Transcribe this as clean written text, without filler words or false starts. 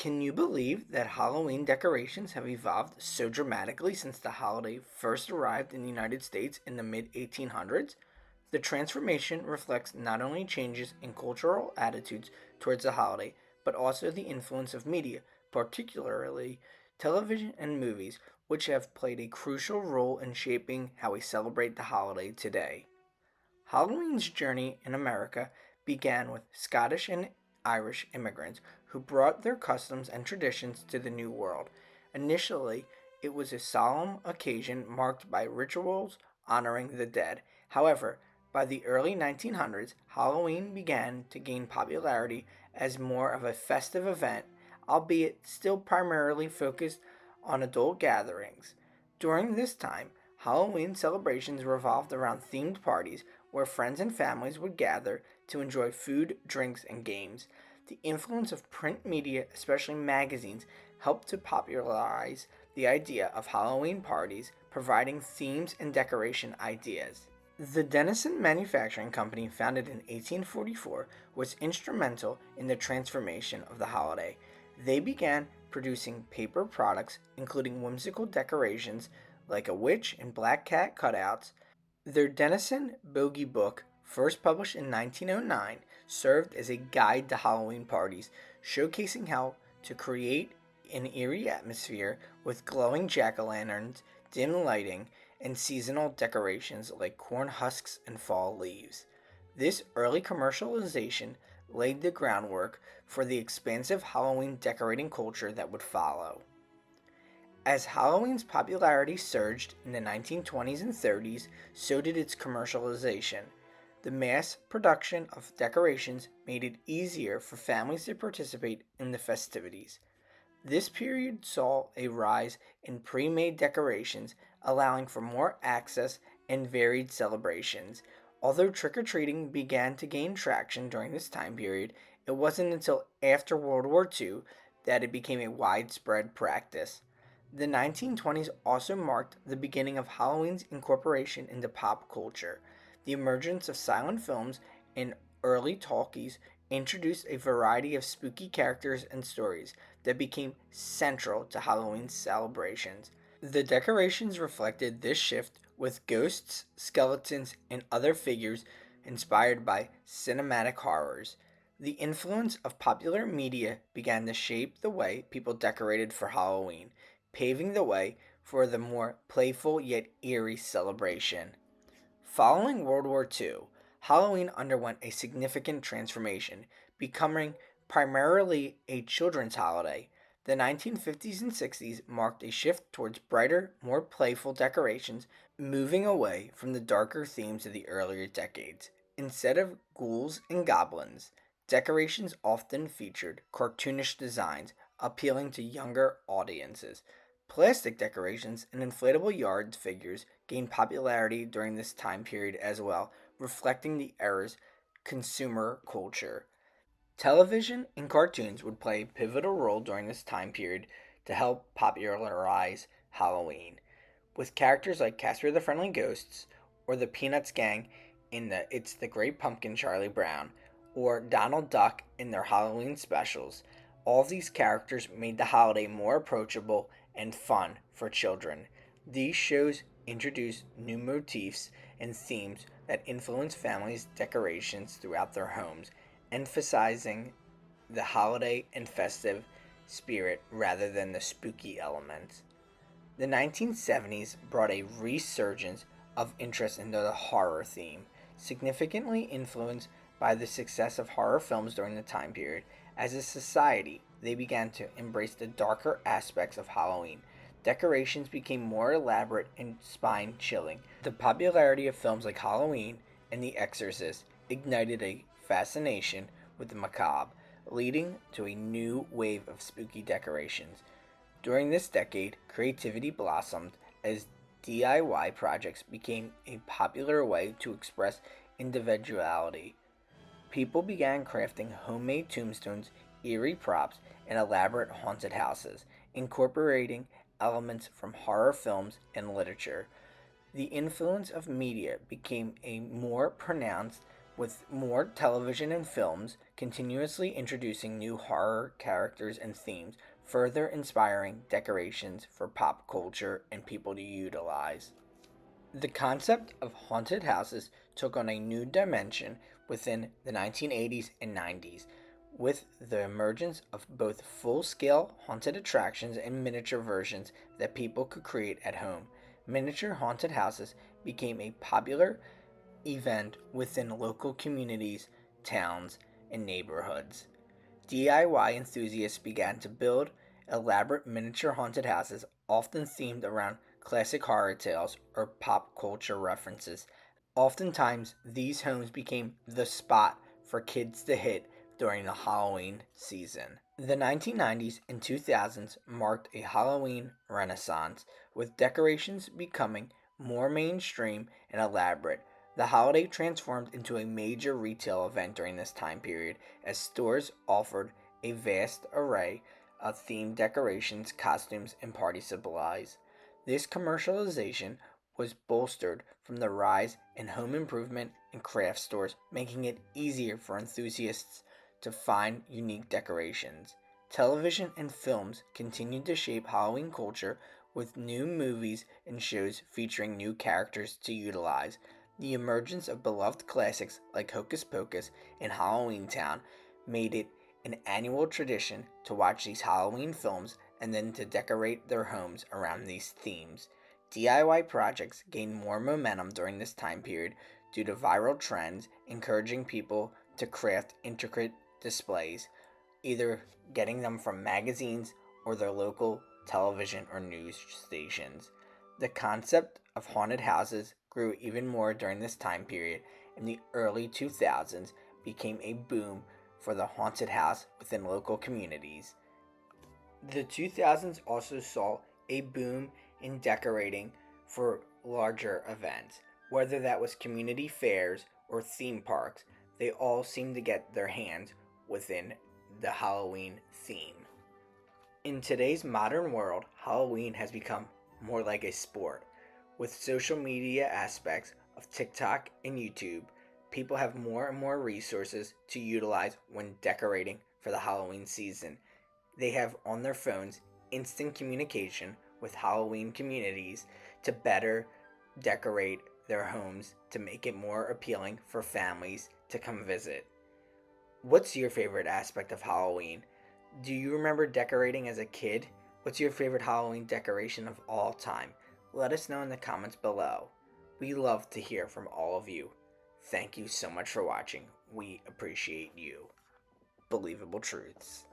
Can you believe that Halloween decorations have evolved so dramatically since the holiday first arrived in the United States in the mid 1800s? The transformation reflects not only changes in cultural attitudes towards the holiday, but also the influence of media, particularly television and movies, which have played a crucial role in shaping how we celebrate the holiday today. Halloween's journey in America began with Scottish and Irish immigrants who brought their customs and traditions to the New World. Initially, it was a solemn occasion marked by rituals honoring the dead. However, by the early 1900s, Halloween began to gain popularity as more of a festive event, albeit still primarily focused on adult gatherings. During this time, Halloween celebrations revolved around themed parties where friends and families would gather to enjoy food, drinks, and games. The influence of print media, especially magazines, helped to popularize the idea of Halloween parties, providing themes and decoration ideas. The Denison Manufacturing Company, founded in 1844, was instrumental in the transformation of the holiday. They began producing paper products, including whimsical decorations like a witch and black cat cutouts. Their Denison Bogey Book, first published in 1909, served as a guide to Halloween parties, showcasing how to create an eerie atmosphere with glowing jack o' lanterns, dim lighting, and seasonal decorations like corn husks and fall leaves. This early commercialization laid the groundwork for the expansive Halloween decorating culture that would follow. As Halloween's popularity surged in the 1920s and 30s, so did its commercialization. The mass production of decorations made it easier for families to participate in the festivities. This period saw a rise in pre made decorations, allowing for more access and varied celebrations. Although trick or treating began to gain traction during this time period, it wasn't until after World War II that it became a widespread practice. The 1920s also marked the beginning of Halloween's incorporation into pop culture. The emergence of silent films and early talkies introduced a variety of spooky characters and stories that became central to Halloween's celebrations. The decorations reflected this shift with ghosts, skeletons, and other figures inspired by cinematic horrors. The influence of popular media began to shape the way people decorated for Halloween, paving the way for the more playful yet eerie celebration. Following World War II, Halloween underwent a significant transformation, becoming primarily a children's holiday. The 1950s and 60s marked a shift towards brighter, more playful decorations, moving away from the darker themes of the earlier decades. Instead of ghouls and goblins, decorations often featured cartoonish designs, appealing to younger audiences. Plastic decorations and inflatable yard figures gained popularity during this time period as well, reflecting the era's consumer culture. Television and cartoons would play a pivotal role during this time period to help popularize Halloween, with characters like Casper the Friendly Ghosts or the Peanuts Gang in the It's the Great Pumpkin Charlie Brown, or Donald Duck in their Halloween specials. All of these characters made the holiday more approachable and fun for children. These shows introduced new motifs and themes that influence families' decorations throughout their homes, emphasizing the holiday and festive spirit rather than the spooky elements. The 1970s brought a resurgence of interest into the horror theme, significantly influenced by the success of horror films during the time period. As a society, they began to embrace the darker aspects of Halloween. Decorations became more elaborate and spine chilling. The popularity of films like Halloween and The Exorcist ignited a fascination with the macabre, leading to a new wave of spooky decorations. During this decade, creativity blossomed as DIY projects became a popular way to express individuality. People began crafting homemade tombstones, eerie props, and elaborate haunted houses, incorporating elements from horror films and literature. The influence of media became a more pronounced with more television and films continuously introducing new horror characters and themes, further inspiring decorations for pop culture and people to utilize. The concept of haunted houses took on a new dimension within the 1980s and 90s with the emergence of both full scale haunted attractions and miniature versions that people could create at home. Miniature haunted houses became a popular event within local communities, towns, and neighborhoods. DIY enthusiasts began to build elaborate miniature haunted houses, often themed around classic horror tales or pop culture references. Oftentimes, these homes became the spot for kids to hit during the Halloween season. The 1990s and 2000s marked a Halloween renaissance, with decorations becoming more mainstream and elaborate. The holiday transformed into a major retail event during this time period as stores offered a vast array of themed decorations, costumes, and party supplies. This commercialization was bolstered from the rise in home improvement and craft stores, making it easier for enthusiasts to find unique decorations. Television and films continued to shape Halloween culture with new movies and shows featuring new characters to utilize. The emergence of beloved classics like Hocus Pocus and Halloween Town made it an annual tradition to watch these Halloween films and then to decorate their homes around these themes. DIY projects gained more momentum during this time period due to viral trends encouraging people to craft intricate displays, either getting them from magazines or their local television or news stations. The concept of haunted houses grew even more during this time period. In the early 2000s, became a boom for the haunted house within local communities. The 2000s also saw a boom in decorating for larger events, whether that was community fairs or theme parks. They all seemed to get their hands within the Halloween theme. In today's modern world, Halloween has become more like a sport. With social media aspects of TikTok and YouTube, people have more and more resources to utilize when decorating for the Halloween season. They have on their phones instant communication with Halloween communities to better decorate their homes to make it more appealing for families to come visit. What's your favorite aspect of Halloween? Do you remember decorating as a kid? What's your favorite Halloween decoration of all time? Let us know in the comments below. We love to hear from all of you. Thank you so much for watching. We appreciate you. Believable Truths.